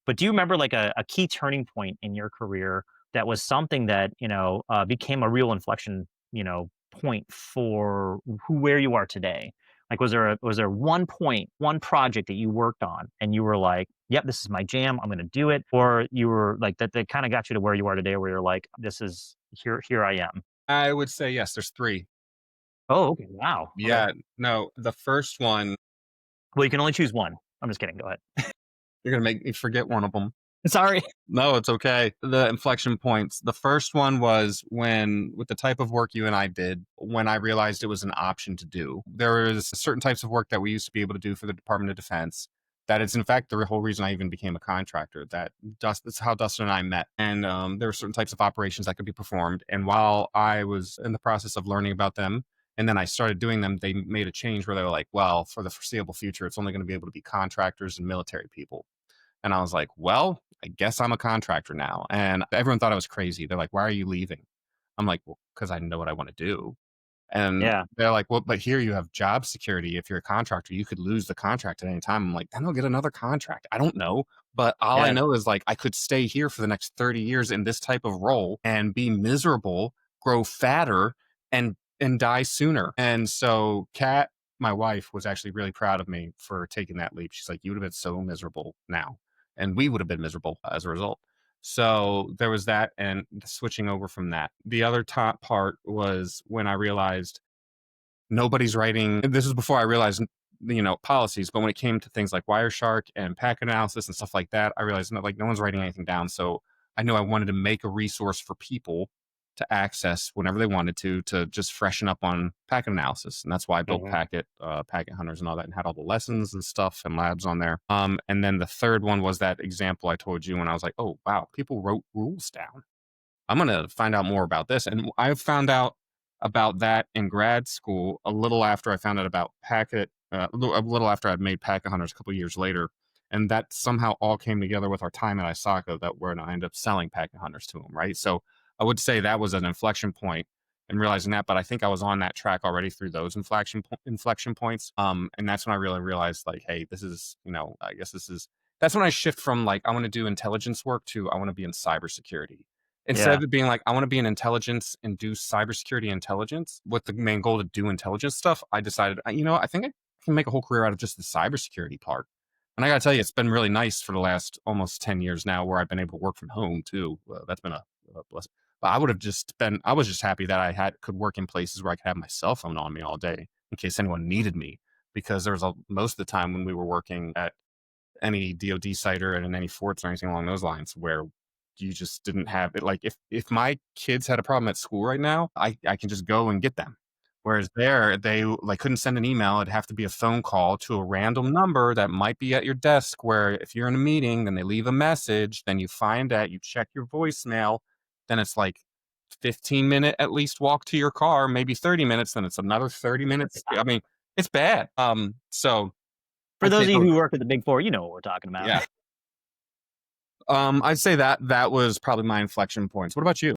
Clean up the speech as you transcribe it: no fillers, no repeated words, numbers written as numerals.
But do you remember like a key turning point in your career that was something that, became a real inflection, point for where you are today? Like, was there one point, one project that you worked on and you were like, "Yep, this is my jam. I'm going to do it," or you were like that kind of got you to where you are today, where you're like, "This is here I am." I would say yes, there's 3. Oh, okay, wow. Okay. Yeah, no, the first one, Well, you can only choose one. I'm just kidding. Go ahead. you're gonna make me forget one of them. Sorry. No, it's okay. The inflection points. The first one was when, with the type of work you and I did, when I realized it was an option to do. There was certain types of work that we used to be able to do for the Department of Defense. That is, in fact, the whole reason I even became a contractor. That's how Dustin and I met. And there were certain types of operations that could be performed. And while I was in the process of learning about them, and then I started doing them, they made a change where they were like, well, for the foreseeable future, it's only going to be able to be contractors and military people. And I was like, well, I guess I'm a contractor now. And everyone thought I was crazy. They're like, why are you leaving? I'm like, well, because I know what I want to do. And Yeah. they're like, well, but here you have job security. If you're a contractor, you could lose the contract at any time. I'm like, then I'll get another contract. I don't know. But all I Yeah. know is like, I could stay here for the next 30 years in this type of role and be miserable, grow fatter, and die sooner. And so Kat, my wife, was actually really proud of me for taking that leap. She's like, you would have been so miserable now, and we would have been miserable as a result. So there was that, and switching over from that. The other top part was when I realized nobody's writing. This was before I realized, policies, but when it came to things like wireshark and packet analysis and stuff like that, I realized no one's writing anything down. So I knew I wanted to make a resource for people to access whenever they wanted to just freshen up on packet analysis. And that's why I built Mhm. packet hunters and all that, and had all the lessons and stuff and labs on there. And then the third one was that example I told you when I was like, oh wow, people wrote rules down. I'm going to find out more about this. And I found out about that in grad school a little after I found out about a little after I'd made packet hunters a couple of years later. And that somehow all came together with our time at ISACA, that where I ended up selling packet hunters to them. Right. So I would say that was an inflection point in realizing that, but I think I was on that track already through those inflection points. And that's when I really realized, like, hey, this is, I guess that's when I shift from like, I want to do intelligence work to I want to be in cybersecurity. Instead Yeah. of it being like, I want to be in intelligence and do cybersecurity intelligence with the main goal to do intelligence stuff, I decided, I think I can make a whole career out of just the cybersecurity part. And I got to tell you, it's been really nice for the last almost 10 years now, where I've been able to work from home too. That's been a blessing. But I was just happy that could work in places where I could have my cell phone on me all day in case anyone needed me. Because there was most of the time when we were working at any DoD site or in any forts or anything along those lines, where you just didn't have it. Like, if my kids had a problem at school right now, I can just go and get them. Whereas there, they like couldn't send an email. It'd have to be a phone call to a random number that might be at your desk, where if you're in a meeting, then they leave a message, then you find that you check your voicemail, then it's like 15-minute at least walk to your car, maybe 30 minutes, then it's another 30 minutes. I mean, it's bad. So For I'd those say of you those, who work at the Big Four, you know what we're talking about. yeah. I'd say that was probably my inflection points. What about you?